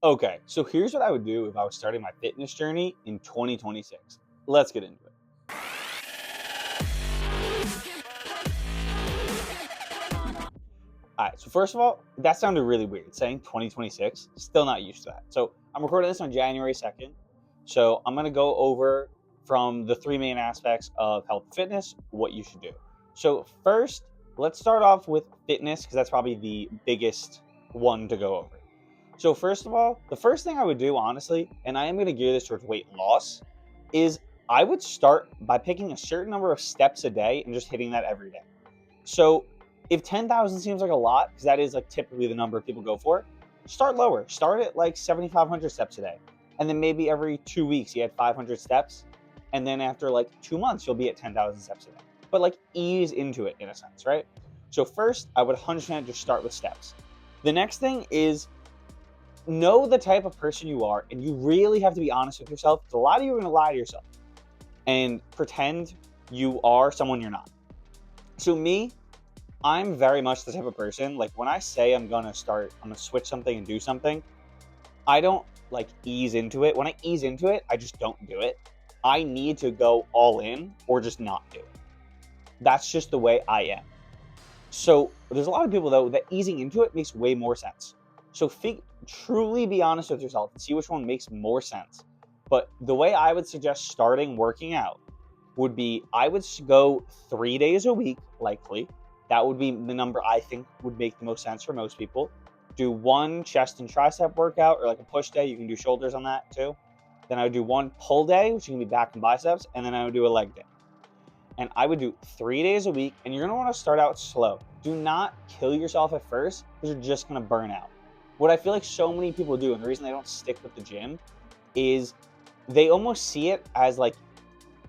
Okay, so here's what I would do if I was starting my fitness journey in 2026. Let's get into it. All right, so first of all, that sounded really weird saying 2026. Still not used to that. So I'm recording this on January 2nd. So I'm going to go over from the three main aspects of health and fitness, what you should do. So, first, let's start off with fitness because that's probably the biggest one to go over. So, first of all, the first thing I would do, honestly, and I am going to gear this towards weight loss, is I would start by picking a certain number of steps a day and just hitting that every day. So if 10,000 seems like a lot, because that is like typically the number people go for, start lower. Start at like 7,500 steps a day. And then maybe every 2 weeks you had 500 steps. And then after like 2 months, you'll be at 10,000 steps a day. But like ease into it in a sense, right? So first, I would 100% just start with steps. The next thing is know the type of person you are, and you really have to be honest with yourself. A lot of you are going to lie to yourself and pretend you are someone you're not. So me, I'm very much the type of person, like when I say I'm gonna switch something and do something, I don't like ease into it. When I ease into it, I just don't do it. I need to go all in or just not do it. That's just the way I am. So there's a lot of people though that easing into it makes way more sense. So truly be honest with yourself and see which one makes more sense. But the way I would suggest starting working out would be I would go 3 days a week, likely. That would be the number I think would make the most sense for most people. Do one chest and tricep workout or like a push day. You can do shoulders on that too. Then I would do one pull day, which can be back and biceps, and then I would do a leg day. And I would do 3 days a week, and you're gonna wanna start out slow. Do not kill yourself at first because you're just gonna burn out. What I feel like so many people do, and the reason they don't stick with the gym, is they almost see it as like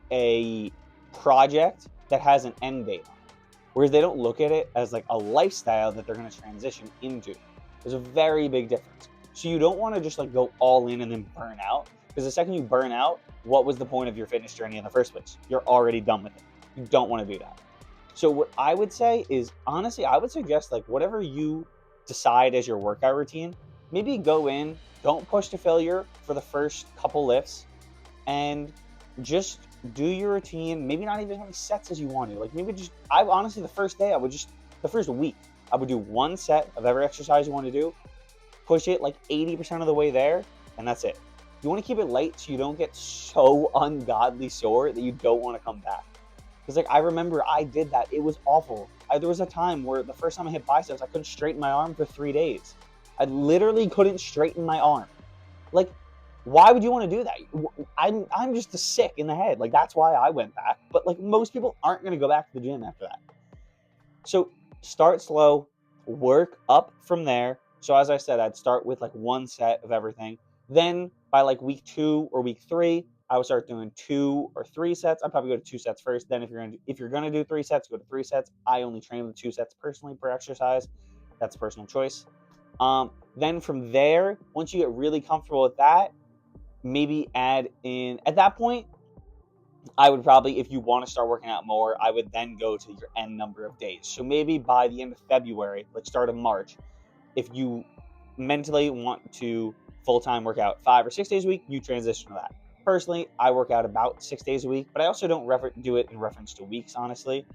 a project that has an end date on it, whereas they don't look at it as like a lifestyle that they're going to transition into. There's a very big difference. So you don't want to just like go all in and then burn out, because the second you burn out, what was the point of your fitness journey in the first place? You're already done with it. You don't want to do that. So what I would say is, honestly, I would suggest like whatever you decide as your workout routine, maybe go in, don't push to failure for the first couple lifts, and just do your routine. Maybe not even as many sets as you want to. Like maybe just, I honestly, the first week, I would do one set of every exercise you want to do, push it like 80% of the way there, and that's it. You want to keep it light so you don't get so ungodly sore that you don't want to come back. Because like I remember I did that. It was awful. There was a time where the first time I hit biceps, I couldn't straighten my arm for 3 days. I literally couldn't straighten my arm. Like, why would you want to do that? I'm just a sick in the head. Like that's why I went back. But like most people aren't going to go back to the gym after that. So start slow, work up from there. So as I said, I'd start with like one set of everything. Then by like week 2 or week 3, I would start doing 2 or 3 sets. I'd probably go to 2 sets first. Then if you're gonna do 3 sets, go to 3 sets. I only train with 2 sets personally per exercise. That's a personal choice. Then from there, once you get really comfortable with that, maybe add in at that point. I would probably, if you want to start working out more, I would then go to your end number of days. So maybe by the end of February, like start of March, if you mentally want to full-time work out 5 or 6 days a week, you transition to that. Personally, I work out about 6 days a week, but I also don't do it in reference to weeks, honestly,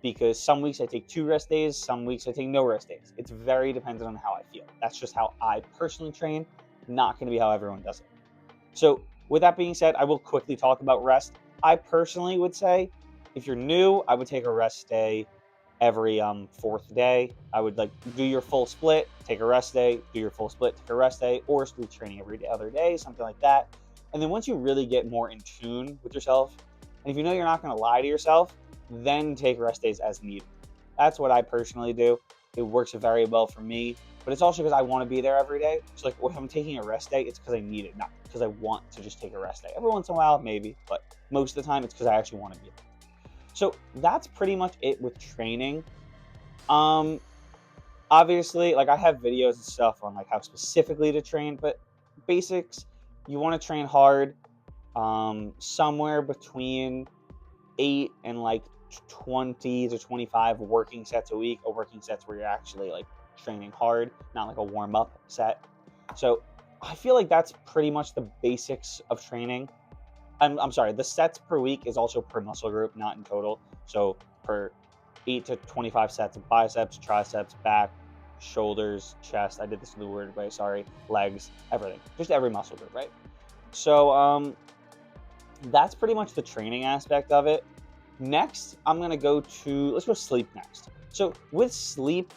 because some weeks I take 2 rest days, some weeks I take no rest days. It's very dependent on how I feel. That's just how I personally train, not going to be how everyone does it. So with that being said, I will quickly talk about rest. I personally would say if you're new, I would take a rest day every fourth day. I would like do your full split, take a rest day, do your full split, take a rest day, or do training every other day, something like that. And then once you really get more in tune with yourself, and if you know you're not going to lie to yourself, then take rest days as needed. That's what I personally do. It works very well for me, but it's also because I want to be there every day. So like if I'm taking a rest day, it's because I need it, not because I want to just take a rest day. Every once in a while, maybe, but most of the time it's because I actually want to be there. So that's pretty much it with training. Um, Obviously, like I have videos and stuff on like how specifically to train, but basics, you want to train hard, somewhere between 8 and like 20 to 25 working sets a week, or working sets where you're actually like training hard, not like a warm up set. So I feel like that's pretty much the basics of training. I'm sorry, the sets per week is also per muscle group, not in total. So per 8 to 25 sets of biceps, triceps, back, shoulders, chest. I did this in the weird way, sorry. Legs, everything. Just every muscle group, right? So that's pretty much the training aspect of it. Next, I'm gonna go to, let's go sleep next. So with sleep,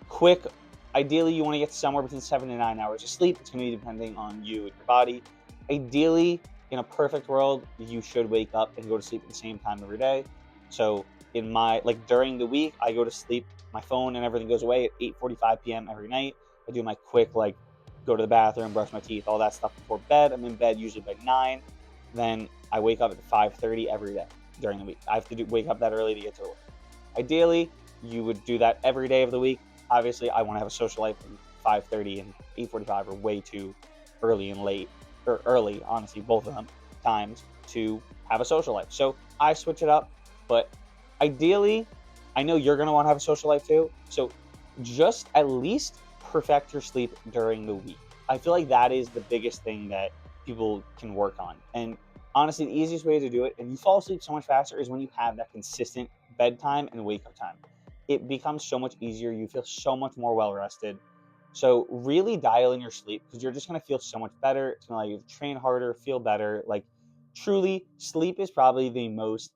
quick, ideally you want to get somewhere between 7 to 9 hours of sleep. It's gonna be depending on you and your body. Ideally, in a perfect world, you should wake up and go to sleep at the same time every day. So in my, like during the week, I go to sleep, my phone and everything goes away at 8:45 p.m. every night. I do my quick, like, go to the bathroom, brush my teeth, all that stuff before bed. I'm in bed usually by 9. Then I wake up at 5:30 every day during the week. I have to wake up that early to get to work. Ideally, you would do that every day of the week. Obviously, I want to have a social life, and 5:30 and 8:45 are way too early and late, or early, honestly, both of them times to have a social life. So I switch it up, but ideally, I know you're going to want to have a social life too. So just at least perfect your sleep during the week. I feel like that is the biggest thing that people can work on. And honestly, the easiest way to do it, and you fall asleep so much faster, is when you have that consistent bedtime and wake up time. It becomes so much easier. You feel so much more well rested. So really dial in your sleep, because you're just going to feel so much better. It's going to allow you to train harder, feel better. Like, truly, sleep is probably the most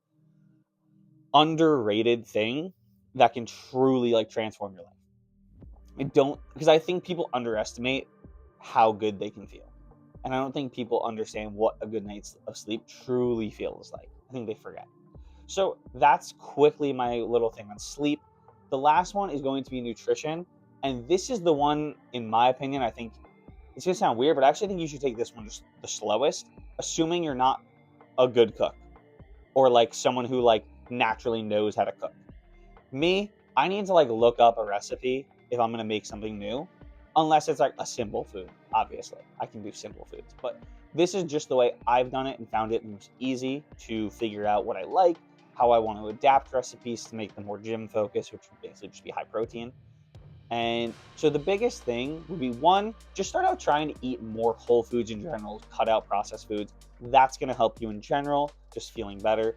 underrated thing that can truly, like, transform your life. I don't, because I think people underestimate how good they can feel. And I don't think people understand what a good night's of sleep truly feels like. I think they forget. So that's quickly my little thing on sleep. The last one is going to be nutrition. And this is the one, in my opinion, I think it's going to sound weird, but I actually think you should take this one just the slowest, assuming you're not a good cook or like someone who like naturally knows how to cook. Me, I need to like look up a recipe if I'm gonna make something new, unless it's like a simple food. Obviously, I can do simple foods, but this is just the way I've done it and found it most easy to figure out what I like, how I want to adapt recipes to make them more gym focused, which would basically just be high protein. And so the biggest thing would be, one, just start out trying to eat more whole foods in general, cut out processed foods. That's going to help you in general, just feeling better.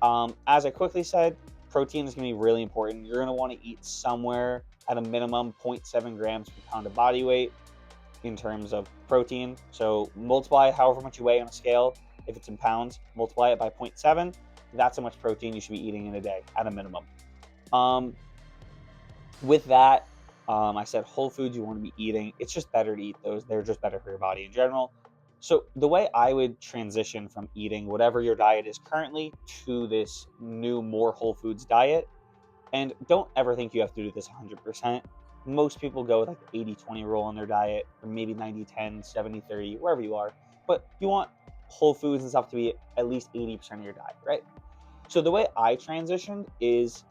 As I quickly said, protein is going to be really important. You're going to want to eat somewhere at a minimum 0.7 grams per pound of body weight in terms of protein. So multiply however much you weigh on a scale. If it's in pounds, multiply it by 0.7. That's how much protein you should be eating in a day at a minimum. Um, with that, I said whole foods you want to be eating. It's just better to eat those. They're just better for your body in general. So the way I would transition from eating whatever your diet is currently to this new more whole foods diet, and don't ever think you have to do this 100%. Most people go with like the 80-20 rule on their diet, or maybe 90-10, 70-30, wherever you are. But you want whole foods and stuff to be at least 80% of your diet, right? So the way I transitioned is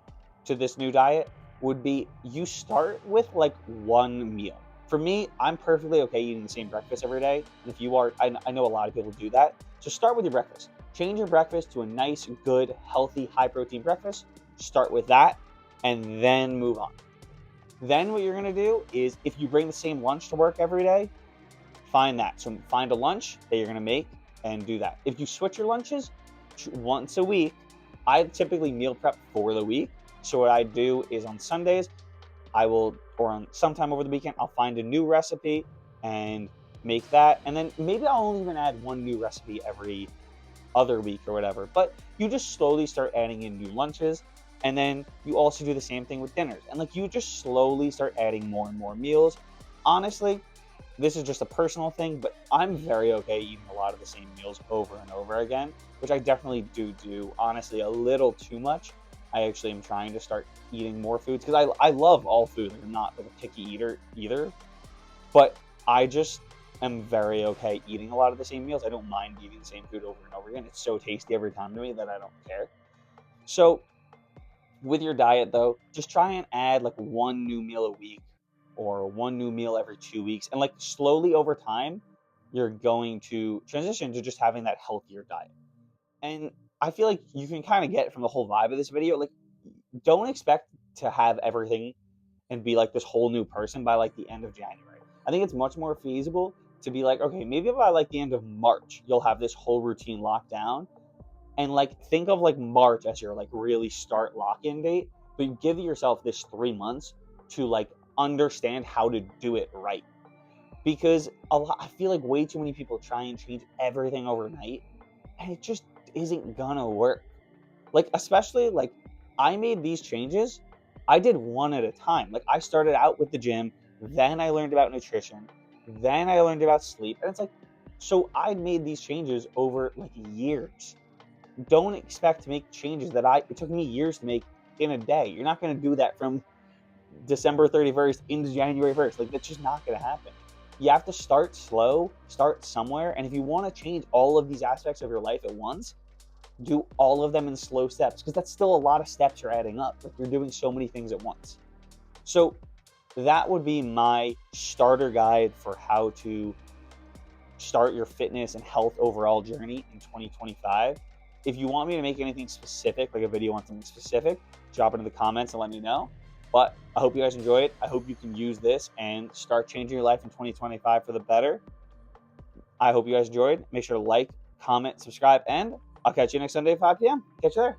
to this new diet would be, you start with like one meal. For me, I'm perfectly okay eating the same breakfast every day. And if you are, I know a lot of people do that. So start with your breakfast. Change your breakfast to a nice, good, healthy, high protein breakfast. Start with that and then move on. Then what you're going to do is, if you bring the same lunch to work every day, find that. So find a lunch that you're going to make and do that. If you switch your lunches once a week, I typically meal prep for the week. So what I do is on Sundays, I will, or on sometime over the weekend, I'll find a new recipe and make that. And then maybe I'll only even add one new recipe every other week or whatever. But you just slowly start adding in new lunches. And then you also do the same thing with dinners. And like, you just slowly start adding more and more meals. Honestly, this is just a personal thing, but I'm very okay eating a lot of the same meals over and over again, which I definitely do honestly a little too much. I actually am trying to start eating more foods, because I love all food. I'm not like a picky eater either, but I just am very okay eating a lot of the same meals. I don't mind eating the same food over and over again. It's so tasty every time to me that I don't care. So with your diet though, just try and add like one new meal a week or one new meal every 2 weeks. And like, slowly over time, you're going to transition to just having that healthier diet. And I feel like you can kind of get from the whole vibe of this video, like, don't expect to have everything and be like this whole new person by like the end of January. I think it's much more feasible to be like, okay, maybe by like the end of March, you'll have this whole routine locked down. And like, think of like March as your like really start lock-in date, but you give yourself this 3 months to like understand how to do it right. Because I feel like way too many people try and change everything overnight, and it just isn't gonna work. Like, especially like, I made these changes, I did one at a time. Like, I started out with the gym, then I learned about nutrition, then I learned about sleep. And it's like, so I made these changes over like years. Don't expect to make changes that it took me years to make in a day. You're not going to do that from December 31st into January 1st. Like, that's just not going to happen. You have to start slow, start somewhere. And if you want to change all of these aspects of your life at once, do all of them in slow steps, because that's still a lot of steps you're adding up. Like, you're doing so many things at once. So that would be my starter guide for how to start your fitness and health overall journey in 2025. If you want me to make anything specific, like a video on something specific, drop it in the comments and let me know. But I hope you guys enjoy it. I hope you can use this and start changing your life in 2025 for the better. I hope you guys enjoyed. Make sure to like, comment, subscribe, and I'll catch you next Sunday at 5 p.m. Catch you there.